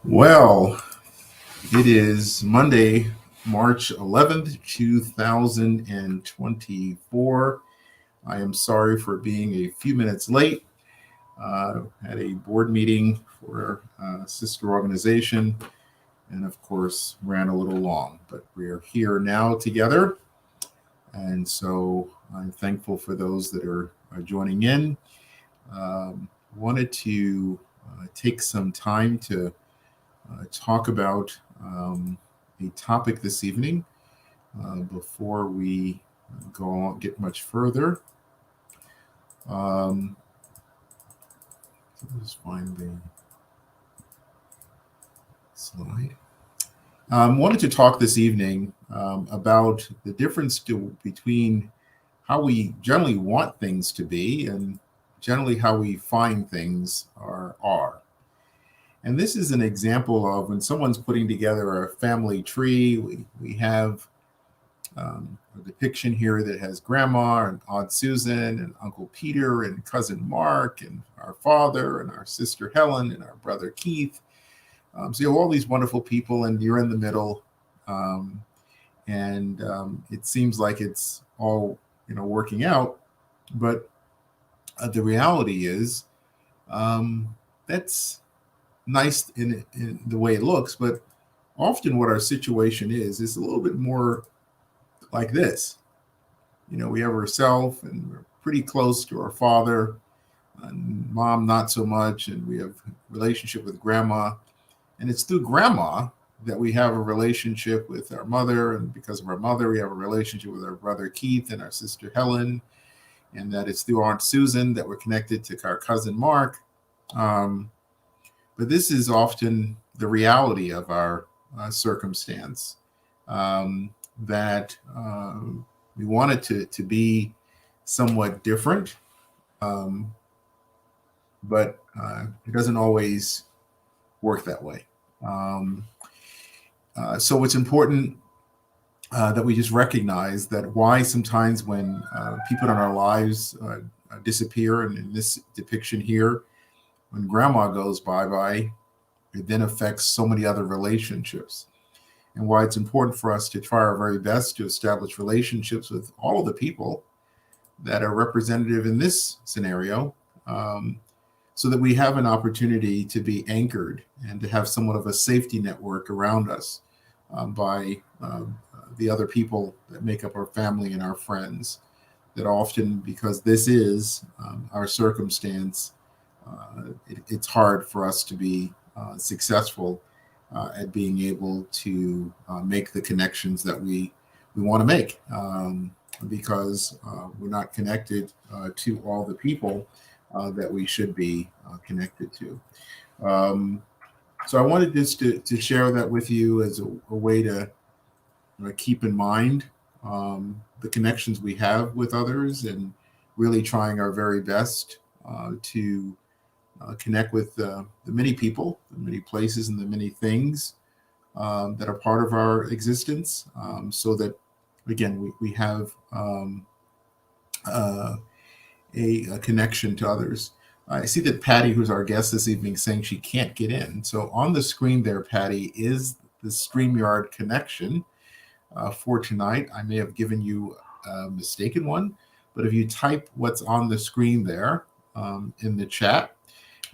Well, it is Monday, March 11th, 2024. I am sorry for being a few minutes late. Had a board meeting for a sister organization and, of course, ran a little long, but we're here now together. And so I'm thankful for those that are joining in. Wanted to take some time to talk about a topic this evening before we go on, get much further. Let's find the slide. Wanted to talk this evening about the difference between how we generally want things to be and generally how we find things are. And this is an example of when someone's putting together a family tree. We have a depiction here that has Grandma and Aunt Susan and Uncle Peter and Cousin Mark and our father and our sister Helen and our brother Keith. So you have all these wonderful people, and you're in the middle, and it seems like it's all working out. But the reality is that's nice in the way it looks, but often what our situation is a little bit more like this. We have ourselves, and we're pretty close to our father, and Mom not so much, and we have a relationship with Grandma, and it's through Grandma that we have a relationship with our mother, and because of our mother we have a relationship with our brother Keith and our sister Helen, and that it's through Aunt Susan that we're connected to our cousin Mark. But this is often the reality of our circumstance, that we want it to be somewhat different, but it doesn't always work that way. So it's important that we just recognize that why sometimes when people in our lives disappear, and in this depiction here, when Grandma goes bye-bye, it then affects so many other relationships. And why it's important for us to try our very best to establish relationships with all of the people that are representative in this scenario, so that we have an opportunity to be anchored and to have somewhat of a safety network around us by the other people that make up our family and our friends. That often, because this is our circumstance, it's hard for us to be successful at being able to make the connections that we want to make, because we're not connected to all the people that we should be connected to. So I wanted just to share that with you as a way to keep in mind the connections we have with others, and really trying our very best to connect with the many people, the many places, and the many things that are part of our existence, so that, again, we have a connection to others. I see that Patty, who's our guest this evening, saying she can't get in. So on the screen there, Patty, is the StreamYard connection for tonight. I may have given you a mistaken one, but if you type what's on the screen there in the chat,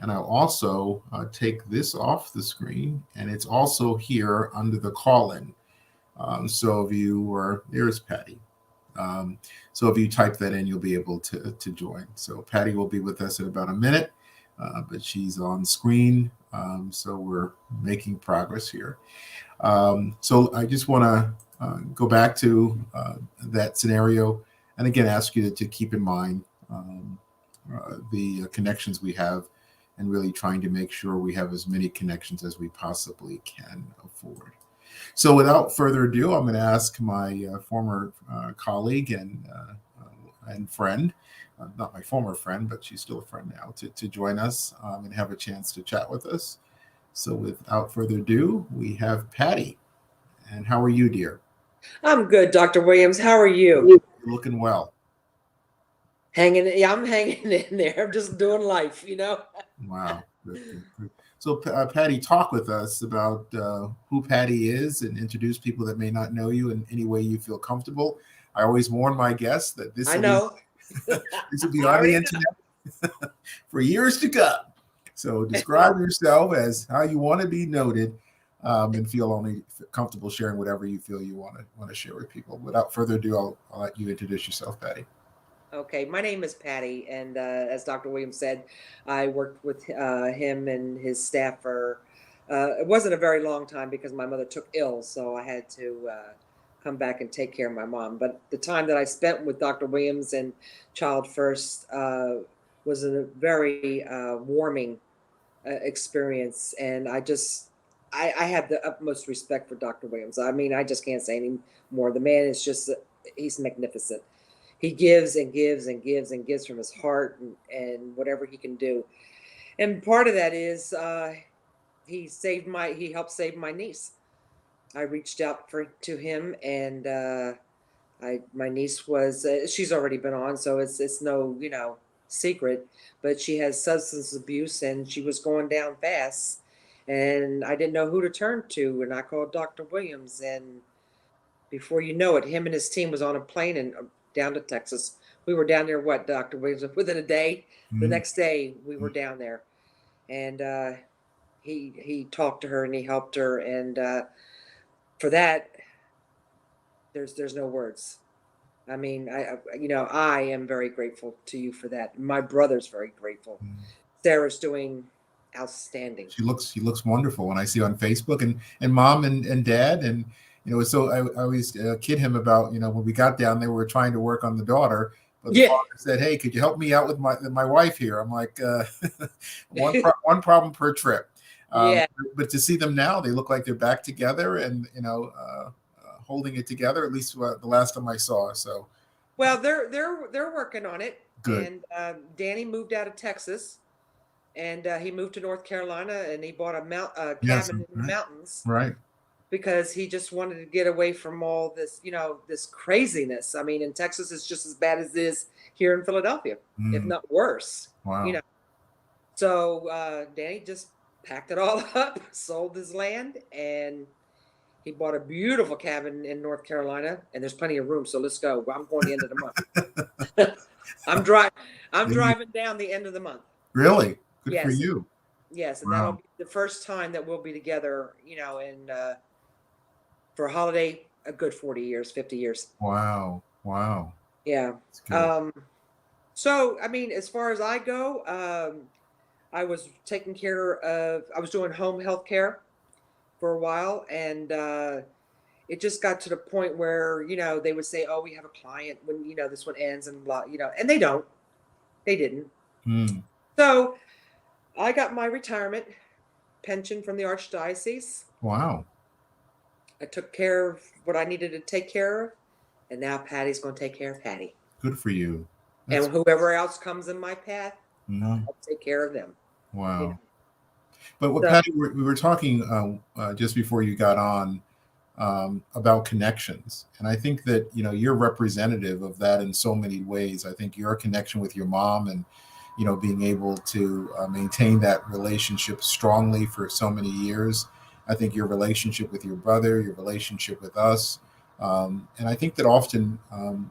and I'll also take this off the screen, and it's also here under the call-in. So if you were, there's Patty. So if you type that in, you'll be able to join. So Patty will be with us in about a minute, but she's on screen. So we're making progress here. So I just want to go back to that scenario, and again, ask you to keep in mind the connections we have, and really trying to make sure we have as many connections as we possibly can afford. So without further ado, I'm going to ask my former colleague and friend, not my former friend, but she's still a friend now, to join us and have a chance to chat with us. So without further ado, we have Patty. And how are you, dear? I'm good, Dr. Williams. How are you? You're looking well. I'm hanging in there. I'm just doing life, Wow. Good. So, Patty, talk with us about who Patty is and introduce people that may not know you in any way you feel comfortable. I always warn my guests that this I will be know. this will be I on the already internet for years to come. So, describe yourself as how you want to be noted, and feel only comfortable sharing whatever you feel you want to share with people. Without further ado, I'll let you introduce yourself, Patty. Okay, my name is Patty, and as Dr. Williams said, I worked with him and his staff for it wasn't a very long time because my mother took ill, so I had to come back and take care of my mom. But the time that I spent with Dr. Williams and Child First was a very warming experience, and I have the utmost respect for Dr. Williams. I mean, I just can't say any more. The man is just he's magnificent. He gives and gives and gives and gives from his heart and whatever he can do. And part of that is he helped save my niece. I reached out to him, and my niece was she's already been on, so it's no secret, but she has substance abuse and she was going down fast, and I didn't know who to turn to, and I called Dr. Williams, and before you know it, him and his team was on a plane and down to Texas. We were down there, what, Dr. Williams, within a day. The Mm-hmm. next day we were down there, and he talked to her and he helped her, and for that, there's no words. I mean, I am very grateful to you for that. My brother's very grateful. Sarah's doing outstanding. She looks wonderful when I see her on Facebook, and mom and dad, and so I always kid him about when we got down there we were trying to work on the daughter, but the Yeah. father said, "Hey, could you help me out with my wife here?" I'm like, one problem per trip. Yeah. But to see them now, they look like they're back together and holding it together. At least the last time I saw. So Well, they're working on it, good. and Danny moved out of Texas, and he moved to North Carolina, and he bought a Yes. cabin in the mountains Right. because he just wanted to get away from all this, this craziness. I mean, in Texas, it's just as bad as it is here in Philadelphia, if not worse. Wow. So Danny just packed it all up, sold his land, and he bought a beautiful cabin in North Carolina, and there's plenty of room. So let's go. I'm going the end of the month. I'm driving down the end of the month. Really? Good Yes. for you. Yes, and Wow. that'll be the first time that we'll be together, and for a holiday, a good 40 years, 50 years. Wow. Yeah. That's good. So I mean, as far as I go, I was doing home health care for a while, and it just got to the point where they would say, "Oh, we have a client when this one ends," and blah, and they didn't. So I got my retirement pension from the Archdiocese. Wow. I took care of what I needed to take care of, and now Patty's going to take care of Patty. Good for you. And whoever else comes in my path, I'll take care of them. Wow. But Patty, we were talking just before you got on about connections, and I think that you're representative of that in so many ways. I think your connection with your mom and being able to maintain that relationship strongly for so many years. I think your relationship with your brother, your relationship with us, and I think that often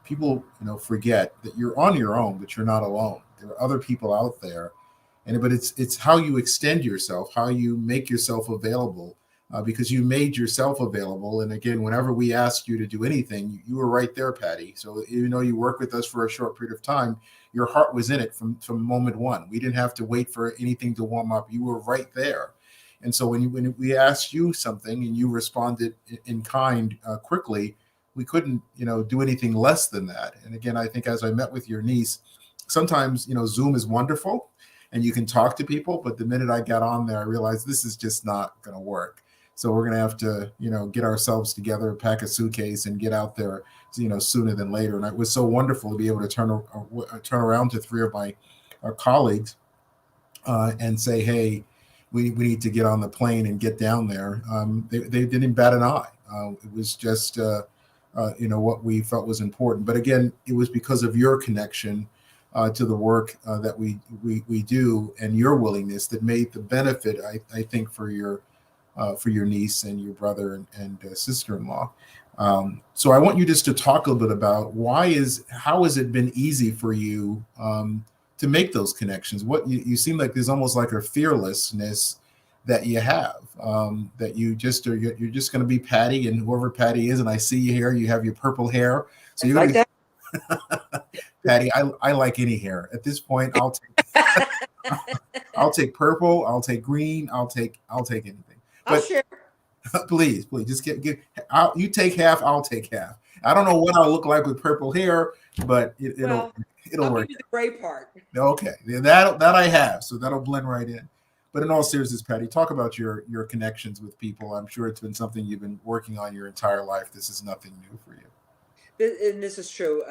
people forget that you're on your own, but you're not alone. There are other people out there, but it's how you extend yourself, how you make yourself available, because you made yourself available. And again, whenever we asked you to do anything, you were right there, Patty. So even though you worked with us for a short period of time, your heart was in it from moment one. We didn't have to wait for anything to warm up. You were right there. And so when we asked you something and you responded in kind quickly, we couldn't do anything less than that. And again, I think as I met with your niece, sometimes Zoom is wonderful and you can talk to people, but the minute I got on there, I realized this is just not going to work. So we're going to have to get ourselves together, pack a suitcase, and get out there sooner than later. And it was so wonderful to be able to turn around to three of my colleagues and say, "Hey, we need to get on the plane and get down there." They didn't bat an eye. It was just what we felt was important. But again, it was because of your connection to the work that we do, and your willingness that made the benefit, I think, for your niece and your brother and sister-in-law. So I want you just to talk a little bit about how has it been easy for you to make those connections? What you seem like there's almost like a fearlessness that you have, that you're just going to be Patty, and whoever Patty is. And I see you here, you have your purple hair. So you're Like going that. to, Patty, I like any hair. At this point, I'll take purple, I'll take green, I'll take anything. I'll But share. please, just you take half, I'll take half. I don't know what I'll look like with purple hair, but it'll I'll work. give you the gray part. Okay, that I have, so that'll blend right in. But in all seriousness, Patty, talk about your connections with people. I'm sure it's been something you've been working on your entire life. This is nothing new for you. And this is true.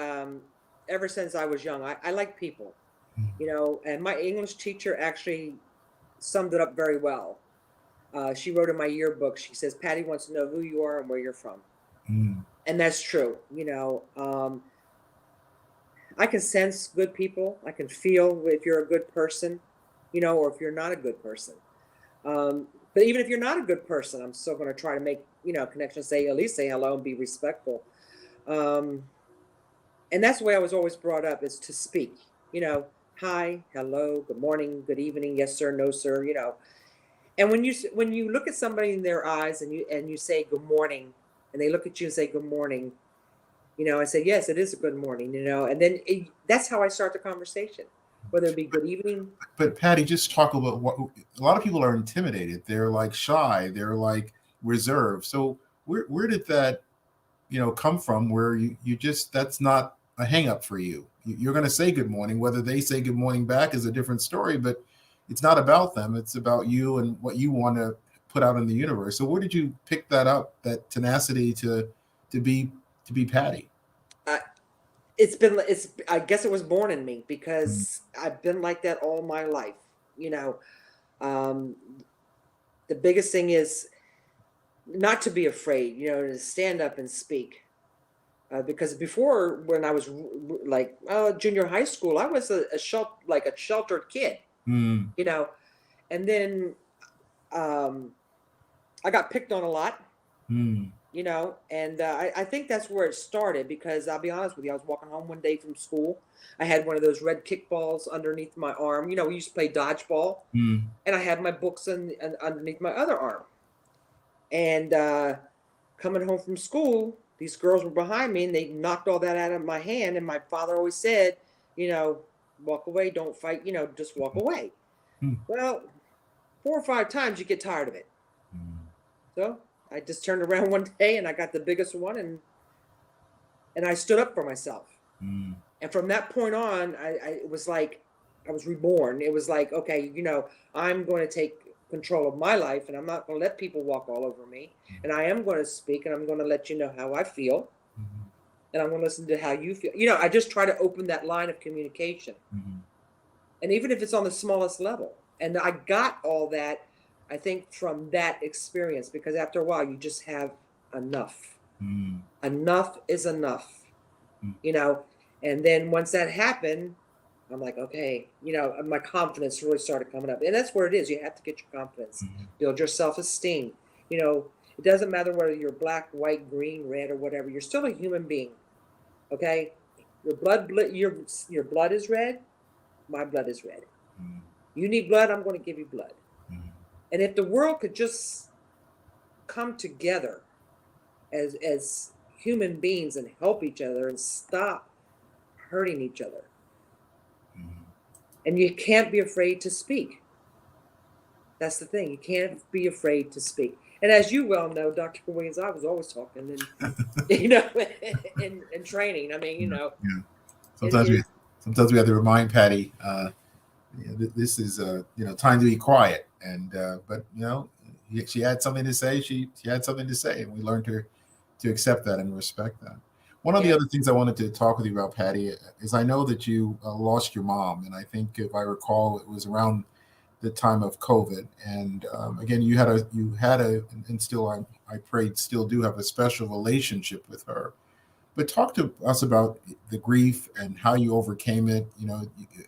Ever since I was young, I like people, and my English teacher actually summed it up very well. She wrote in my yearbook, she says, Patty wants to know who you are and where you're from. Mm. And that's true. I can sense good people. I can feel if you're a good person, or if you're not a good person. But even if you're not a good person, I'm still going to try to make, connections, at least say hello and be respectful. And that's the way I was always brought up, is to speak, hi, hello, good morning, good evening, yes, sir, no, sir, And when you look at somebody in their eyes and you say good morning, and they look at you and say good morning, I say, yes, it is a good morning, and then that's how I start the conversation, whether it be good evening. But Patty, just talk about what a lot of people are intimidated. They're like shy. They're like reserved. So where did that, come from? Where you just, that's not a hang up for you. You're going to say good morning. Whether they say good morning back is a different story, but it's not about them. It's about you and what you want to put out in the universe. So where did you pick that up, that tenacity to be Patty? I guess it was born in me, because I've been like that all my life. Um, the biggest thing is not to be afraid, to stand up and speak. Because before, when I was like junior high school, I was a sheltered kid, Mm. and then I got picked on a lot. Mm. And I think that's where it started, because I'll be honest with you, I was walking home one day from school. I had one of those red kickballs underneath my arm. We used to play dodgeball, Mm. and I had my books underneath my other arm. And coming home from school, these girls were behind me, and they knocked all that out of my hand. And my father always said, walk away, don't fight, just walk away. Mm. Well, 4 or 5 times you get tired of it. Mm. So I just turned around one day and I got the biggest one, and I stood up for myself. Mm. And from that point on, it was like I was reborn. It was like, okay, I'm going to take control of my life, and I'm not going to let people walk all over me. And I am going to speak, and I'm going to let you know how I feel. Mm-hmm. And I'm going to listen to how you feel. I just try to open that line of communication. Mm-hmm. And even if it's on the smallest level. And I got all that, I think, from that experience, because after a while, you just have enough. Mm. Enough is enough, Mm. And then once that happened, I'm like, okay, my confidence really started coming up. And that's where it is. You have to get your confidence, Mm-hmm. build your self-esteem. It doesn't matter whether you're black, white, green, red, or whatever. You're still a human being, okay? Your blood is red. My blood is red. Mm. You need blood, I'm going to give you blood. Mm. And if the world could just come together as human beings and help each other and stop hurting each other. Mm. And you can't be afraid to speak. That's the thing. You can't be afraid to speak. And as you well know, Dr. Williams, I was always talking and, in training. I mean, Yeah. It, Sometimes we have to remind Patty, this is time to be quiet. And but she had something to say. She had something to say, and we learned to accept that and respect that. One of the other things I wanted to talk with you about, Patty, is I know that you lost your mom, and I think, if I recall, it was around the time of COVID. And again, you had and still I prayed still do have a special relationship with her. But talk to us about the grief and how you overcame it.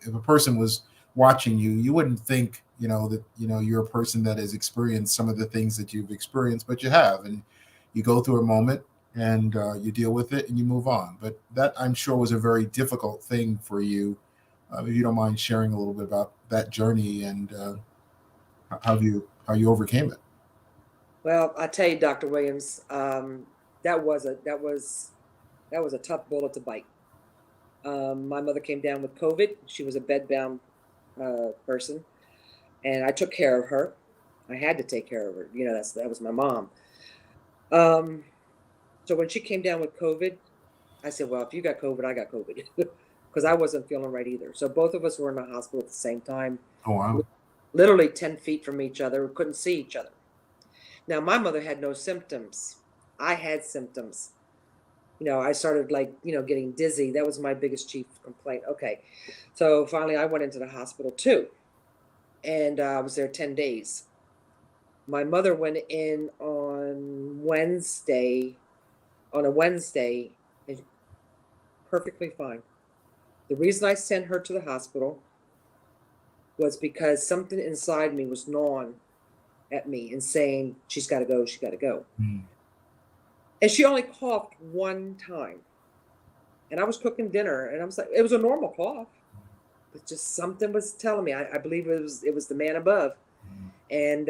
If a person was watching you, you wouldn't think, that, you're a person that has experienced some of the things that you've experienced, but you have, and you go through a moment and you deal with it and you move on. But that, I'm sure, was a very difficult thing for you. If you don't mind sharing a little bit about that journey and how you overcame it. Well, I tell you, Dr. Williams, that was a tough bullet to bite. My mother came down with COVID. She was a bedbound person, and I took care of her. I had to take care of her. That was my mom. Um, so when she came down with COVID, I said, "Well, if you got COVID, I got COVID," because I wasn't feeling right either. So both of us were in the hospital at the same time, Oh, wow. literally 10 feet from each other. We couldn't see each other. Now, my mother had no symptoms. I had symptoms. I started getting dizzy. That was my biggest chief complaint. Okay. So finally I went into the hospital too. And I was there 10 days. My mother went in on a Wednesday, and perfectly fine. The reason I sent her to the hospital was because something inside me was gnawing at me and saying, she's got to go, she's got to go. Mm. And she only coughed one time. And I was cooking dinner, and I was like, it was a normal cough, but just something was telling me. I believe it was the man above. And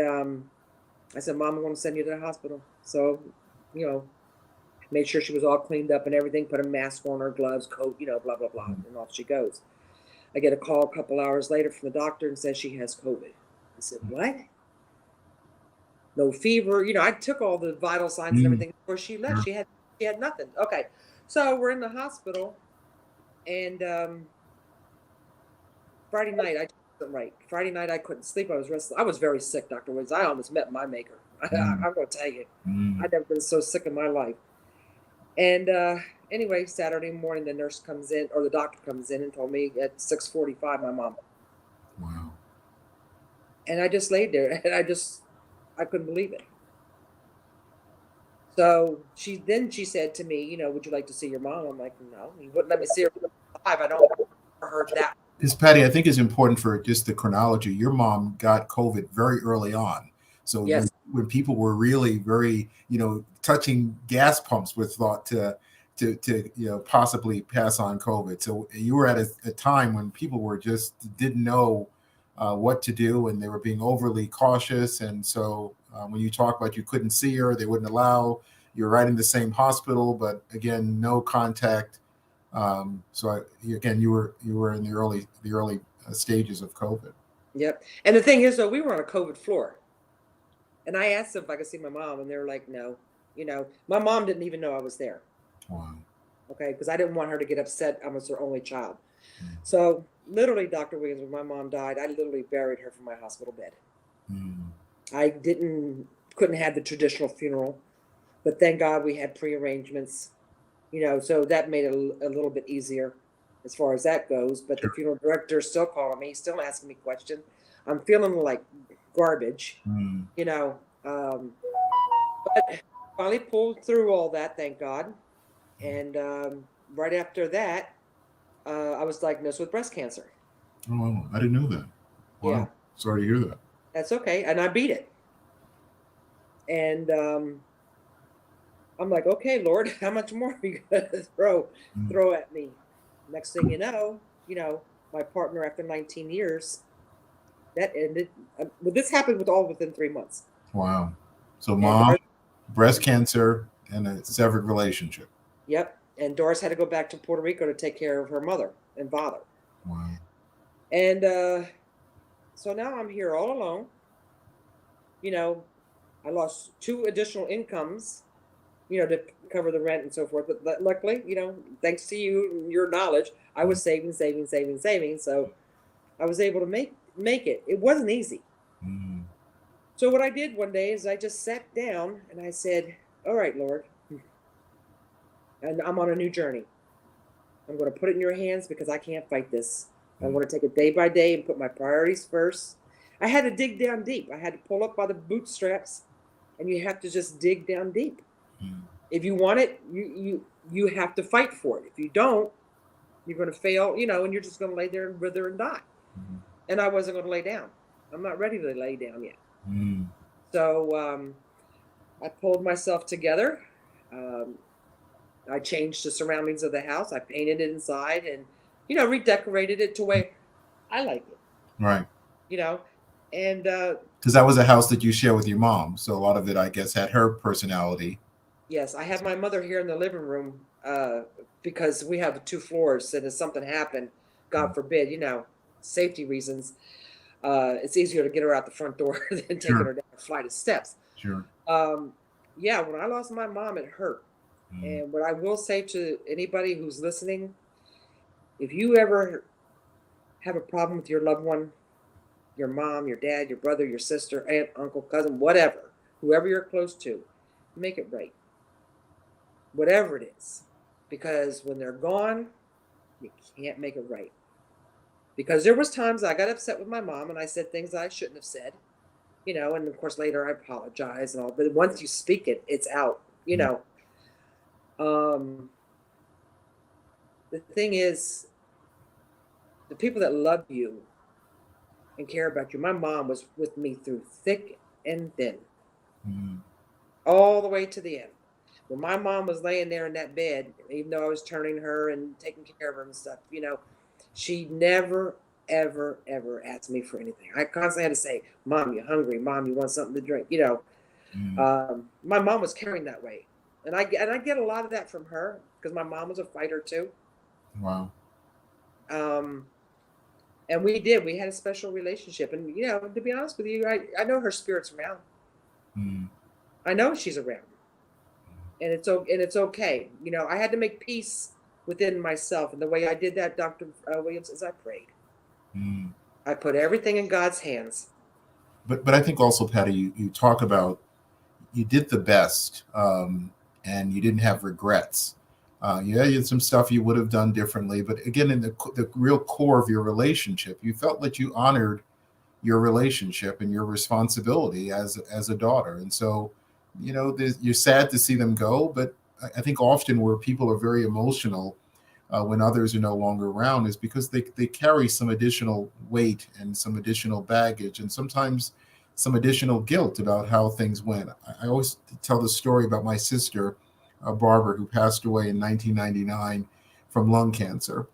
I said, Mom, I'm going to send you to the hospital. So, made sure she was all cleaned up and everything, put a mask on her, gloves, coat, blah, blah, blah. And off she goes. I get a call a couple hours later from the doctor and says she has COVID. I said, what? No fever. I took all the vital signs and everything before she left. She had nothing. Okay. So we're in the hospital, and Friday night, I wasn't right. Friday night, I couldn't sleep. I was restless. I was very sick, Dr. Woods. I almost met my maker. I'm going to tell you. I've never been so sick in my life. And anyway, Saturday morning, the nurse comes in, or the doctor comes in and told me at 6:45, my mom. Wow. And I just laid there, and I couldn't believe it. So she said to me, would you like to see your mom? I'm like, no, you wouldn't let me see her live. I don't heard that. Because Patty, I think it's important for just the chronology. Your mom got COVID very early on. So Yes. when people were really very, touching gas pumps were thought to possibly pass on COVID. So you were at a time when people were just didn't know what to do, and they were being overly cautious. And so when you talk about you couldn't see her, they wouldn't allow. You're right in the same hospital, but again, no contact. Again, you were in the early stages of COVID. Yep. And the thing is, though, we were on a COVID floor, and I asked them if I could see my mom, and they were like, no. My mom didn't even know I was there. Wow. Okay, because I didn't want her to get upset. I was her only child. So literally, Dr. Williams, when my mom died, I literally buried her from my hospital bed. I couldn't have the traditional funeral, but thank God we had pre-arrangements, so that made it a little bit easier as far as that goes. But the funeral director is still calling me, still asking me questions. I'm feeling like garbage, but finally pulled through all that, thank God. And right after that, I was diagnosed with breast cancer. Oh, I didn't know that. Wow. Yeah. Sorry to hear that. That's okay. And I beat it. And I'm like, okay, Lord, how much more are you going to throw at me? Next thing you know, my partner, after 19 years, that ended. This happened within 3 months. Wow. So mom, breast cancer, and a severed relationship. Yep. And Doris had to go back to Puerto Rico to take care of her mother and father. Wow. And so now I'm here all alone. I lost 2 additional incomes, to cover the rent and so forth. But luckily, thanks to your knowledge, I was saving. So I was able to make it. It wasn't easy. So what I did one day is I just sat down and I said, all right, Lord, and I'm on a new journey. I'm going to put it in your hands because I can't fight this. I want to take it day by day and put my priorities first. I had to dig down deep. I had to pull up by the bootstraps, and you have to just dig down deep. If you want it, you have to fight for it. If you don't, you're going to fail, and you're just going to lay there and wither and die. Mm-hmm. And I wasn't going to lay down. I'm not ready to lay down yet. Mm-hmm. So I pulled myself together. Um, I changed the surroundings of the house. I painted it inside and, redecorated it to where I like it, Right. and Because that was a house that you share with your mom. So a lot of it, I guess, had her personality. yes, I have my mother here in the living room because we have 2 floors, and if something happened, God forbid, safety reasons, it's easier to get her out the front door than taking her Sure. down a flight of steps. Sure. Yeah, when I lost my mom, it hurt. Mm-hmm. And what I will say to anybody who's listening, if you ever have a problem with your loved one, your mom, your dad, your brother, your sister, aunt, uncle, cousin, whatever, whoever you're close to, make it right. Whatever it is. Because when they're gone, you can't make it right. Because there was times I got upset with my mom and I said things I shouldn't have said, and of course later I apologize and all, but once you speak it, it's out, Um, the thing is, the people that love you and care about you, my mom was with me through thick and thin, Mm-hmm. all the way to the end. When my mom was laying there in that bed, even though I was turning her and taking care of her and stuff, she never, ever, ever asked me for anything. I constantly had to say, Mom, you hungry? Mom, you want something to drink? Mm-hmm. My mom was caring that way. And I get a lot of that from her because my mom was a fighter too. Wow. Um, and we had a special relationship. And, to be honest with you, I know her spirit's around. Mm-hmm. I know she's around. And it's okay. I had to make peace within myself. And the way I did that, Dr. Williams, is I prayed. Mm-hmm. I put everything in God's hands. But I think also, Patty, you talk about you did the best, and you didn't have regrets. Yeah, you had some stuff you would have done differently, but again, in the real core of your relationship, you felt that you honored your relationship and your responsibility as a daughter. And so, you're sad to see them go, but I think often where people are very emotional when others are no longer around is because they carry some additional weight and some additional baggage and sometimes some additional guilt about how things went. I always tell the story about my sister, Barbara, who passed away in 1999 from lung cancer.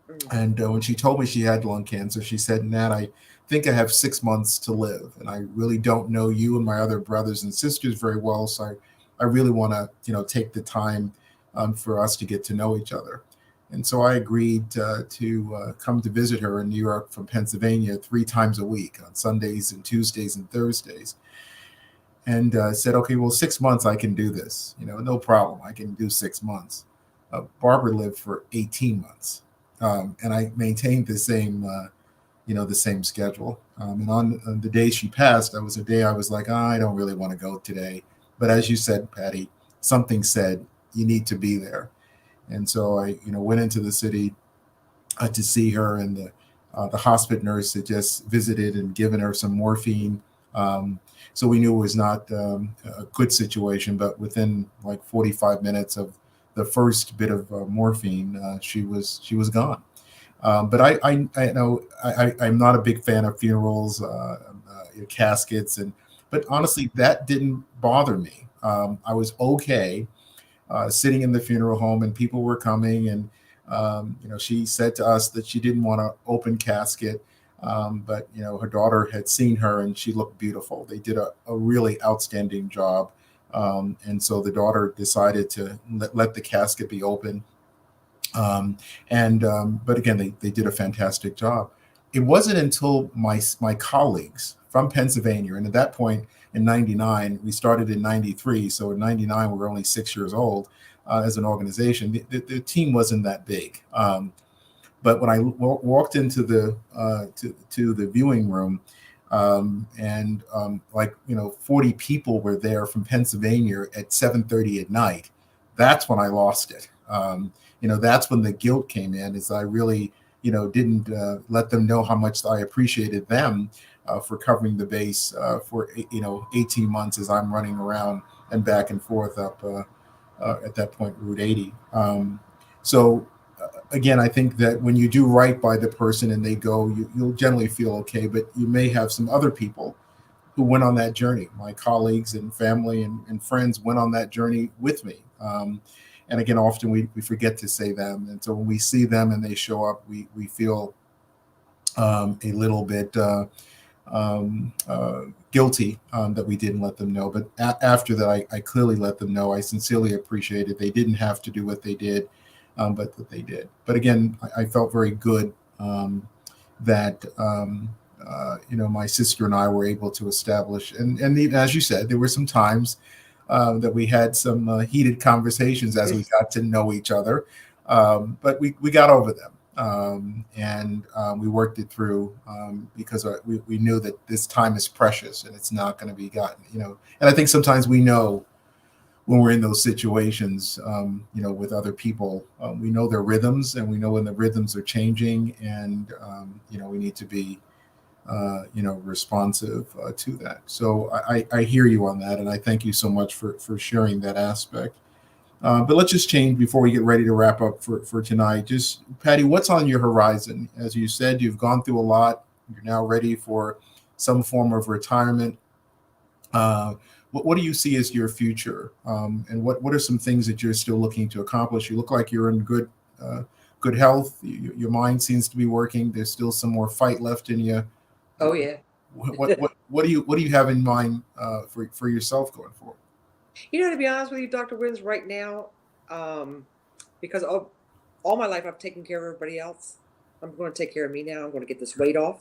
Mm. And when she told me she had lung cancer, she said, Nat, I think I have 6 months to live. And I really don't know you and my other brothers and sisters very well. So I really want to, take the time for us to get to know each other. And so I agreed to come to visit her in New York from Pennsylvania 3 times a week on Sundays and Tuesdays and Thursdays. And said, okay, well, 6 months I can do this. No problem. I can do 6 months. Barbara lived for 18 months. And I maintained the same schedule. And on the day she passed, that was a day I was like, I don't really want to go today. But as you said, Patty, something said you need to be there. And so I, went into the city to see her, and the hospice nurse had just visited and given her some morphine. So we knew it was not a good situation, but within like 45 minutes of the first bit of morphine, she was gone. But I'm not a big fan of funerals, caskets, but honestly, that didn't bother me. I was okay sitting in the funeral home, and people were coming, and she said to us that she didn't want to open casket, but her daughter had seen her and she looked beautiful. They did a really outstanding job, and so the daughter decided to let the casket be open. But again, they did a fantastic job. It wasn't until my colleagues from Pennsylvania, and at that point in '99, we started in '93, so in '99 we were only 6 years old as an organization. The team wasn't that big, but when I walked into the to the viewing room, and 40 people were there from Pennsylvania at 7:30 at night, that's when I lost it. That's when the guilt came in, is I really, didn't let them know how much I appreciated them for covering the base for 18 months as I'm running around and back and forth up at that point, Route 80. So again, I think that when you do right by the person and they go, you'll generally feel okay, but you may have some other people who went on that journey. My colleagues and family and friends went on that journey with me. And again, often we forget to say them. And so when we see them and they show up, we feel a little bit guilty that we didn't let them know. But after that, I clearly let them know. I sincerely appreciate it. They didn't have to do what they did, but that they did. But again, I felt very good that my sister and I were able to establish, and as you said, there were some times that we had some heated conversations as we got to know each other, but we got over them. And we worked it through because we knew that this time is precious and it's not going to be gotten, and I think sometimes we know when we're in those situations, with other people, we know their rhythms and we know when the rhythms are changing, and we need to be responsive to that. So I hear you on that, and I thank you so much for sharing that aspect. But let's just change before we get ready to wrap up for tonight. Just, Patty, what's on your horizon? As you said, you've gone through a lot. You're now ready for some form of retirement. What do you see as your future? And what are some things that you're still looking to accomplish? You look like you're in good health. Your mind seems to be working. There's still some more fight left in you. Oh yeah. What do you have in mind for yourself going forward? To be honest with you, Dr. Wins, right now, because all my life I've taken care of everybody else. I'm going to take care of me now. I'm going to get this weight off.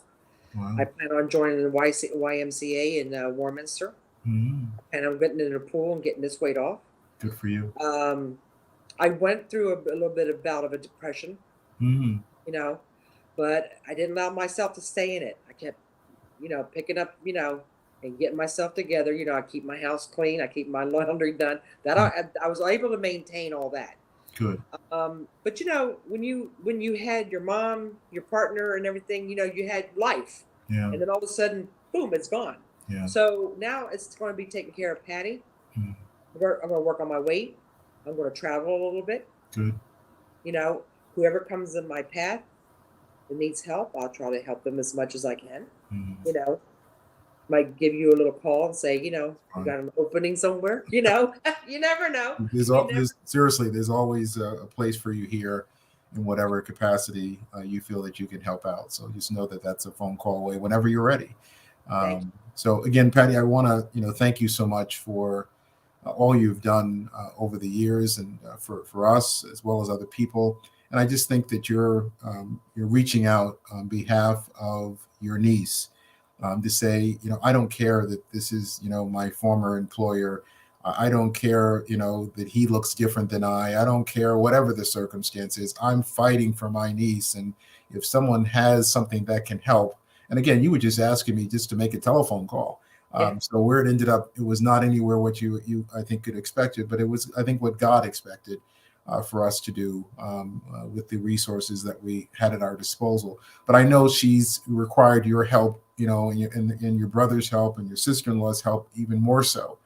Wow. I plan on joining the YMCA in Warminster, and I'm getting in the pool and getting this weight off. Good for you. I went through a little bit of bout of a depression, but I didn't allow myself to stay in it. I kept, picking up, and getting myself together. I keep my house clean. I keep my laundry done. That I was able to maintain all that. Good. But when you had your mom, your partner, and everything, you had life. Yeah. And then all of a sudden, boom, it's gone. Yeah. So now it's going to be taking care of Patty. I'm going to work on my weight. I'm going to travel a little bit. Good. Whoever comes in my path that needs help, I'll try to help them as much as I can. Might give you a little call and say, you got an opening somewhere. You never know. There's always a place for you here in whatever capacity you feel that you can help out. So just know that that's a phone call away whenever you're ready. So again, Patty, I want to thank you so much for all you've done over the years, and for us as well as other people. And I just think that you're reaching out on behalf of your niece. To say, I don't care that this is, my former employer. I don't care, that he looks different than I don't care, whatever the circumstance is. I'm fighting for my niece. And if someone has something that can help, and again, you were just asking me just to make a telephone call. So where it ended up, it was not anywhere what you I think could expect it, but it was, I think, what God expected for us to do with the resources that we had at our disposal. But I know she's required your help, and your brother's help and your sister-in-law's help even more so.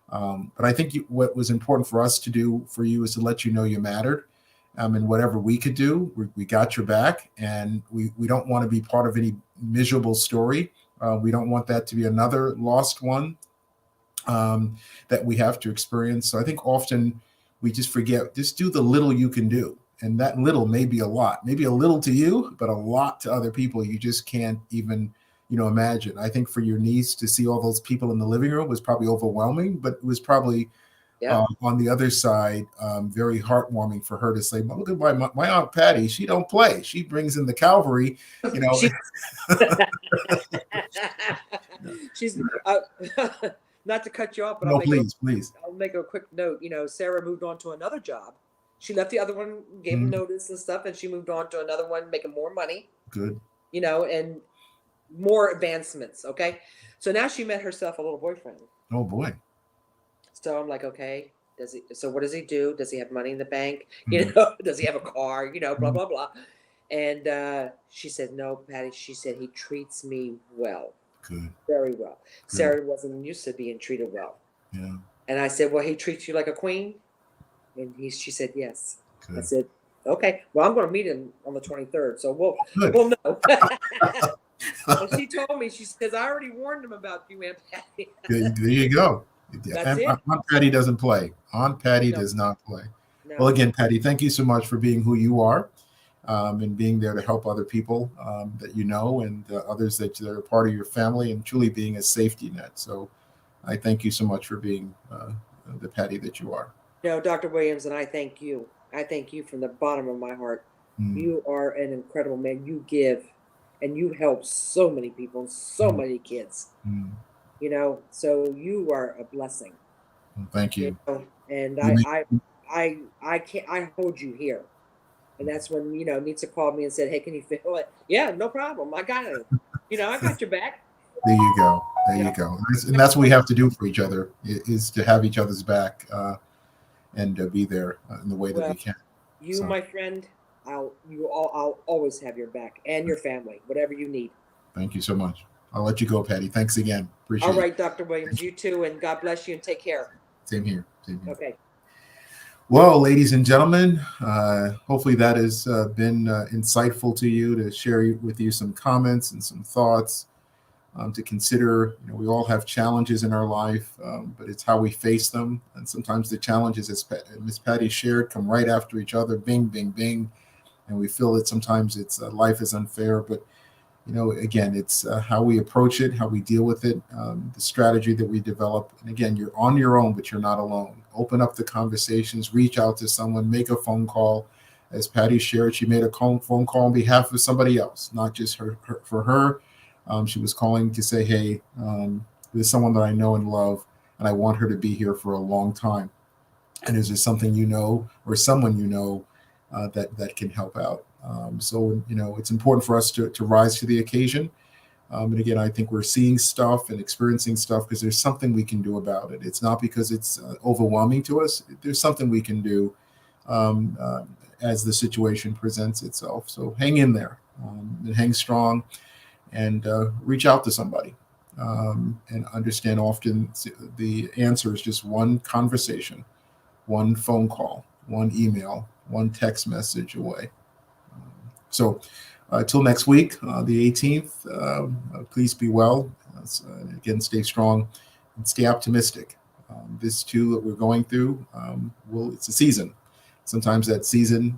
But I think what was important for us to do for you is to let you know you mattered. And whatever we could do, we got your back, and we don't want to be part of any miserable story. We don't want that to be another lost one that we have to experience. So I think often we just forget, just do the little you can do. And that little may be a lot, maybe a little to you, but a lot to other people you just can't even, imagine. I think for your niece to see all those people in the living room was probably overwhelming, but it was probably on the other side, very heartwarming for her to say, look at my Aunt Patty, she don't play. She brings in the cavalry, She's not to cut you off, but no, please. I'll make a quick note. Sarah moved on to another job. She left the other one, gave notice and stuff, and she moved on to another one, making more money. Good. And more advancements. Okay. So now she met herself a little boyfriend. Oh boy. So I'm like, okay, so what does he do? Does he have money in the bank? Does he have a car? Blah, blah, blah. And she said, no, Patty, she said, he treats me well. Good. Very well. Good. Sarah wasn't used to being treated well. Yeah. And I said, well, he treats you like a queen? And she said yes. I Good. said, okay, well, I'm going to meet him on the 23rd, so Good. we'll know. And she told me, she says, I already warned him about you, Aunt Patty. There you go. That's it. Aunt Patty doesn't play. Aunt Patty No, does not play. Well, no. again, Patty, thank you so much for being who you are, and being there to help other people that you know, and others that are part of your family, and truly being a safety net. So I thank you so much for being the Patty that you are. No, Dr. Williams, and I thank you. I thank you from the bottom of my heart. Mm, You are an incredible man. You give and you help so many people, so mm, many kids, mm. so you are a blessing, Well, thank you. and You make, I can't, I hold you here. And that's when, Nitsa called me and said, hey, can you feel it? Yeah, no problem. I got it. I got your back. there you go. There You you know, go. And that's what we have to do for each other, is to have each other's back, and be there in the way that we well, can. you, So my friend, I'll always have your back and your family, whatever you need. thank you so much. I'll let you go, Patty. Thanks again. All Appreciate it. right, Dr. Williams, you too, and God bless you and take care. Same here. Same here. Okay. Well, ladies and gentlemen, hopefully that has been insightful to you, to share with you some comments and some thoughts to consider. We all have challenges in our life, but it's how we face them. And sometimes the challenges, as Miss Patty shared, come right after each other, bing, bing, bing. And we feel that sometimes it's life is unfair, but again, it's how we approach it, how we deal with it, the strategy that we develop. And again, you're on your own, but you're not alone. Open up the conversations, reach out to someone, make a phone call. As Patty shared, she made a phone call on behalf of somebody else, not just for her. She was calling to say, hey, there's someone that I know and love, and I want her to be here for a long time. And is there something or someone that can help out? So it's important for us to rise to the occasion. And again, I think we're seeing stuff and experiencing stuff because there's something we can do about it. It's not because it's overwhelming to us. There's something we can do um, uh, as the situation presents itself. So hang in there, and hang strong, and reach out to somebody. And understand often the answer is just one conversation, one phone call, one email, one text message away. So till next week, the 18th, please be well. Again, stay strong and stay optimistic. This too that we're going through, it's a season. Sometimes that season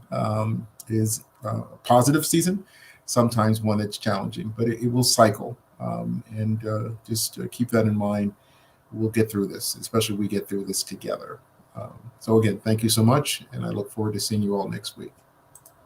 is a positive season, sometimes one that's challenging, but it will cycle. And just keep that in mind. We'll get through this, especially we get through this together. So again, thank you so much, and I look forward to seeing you all next week.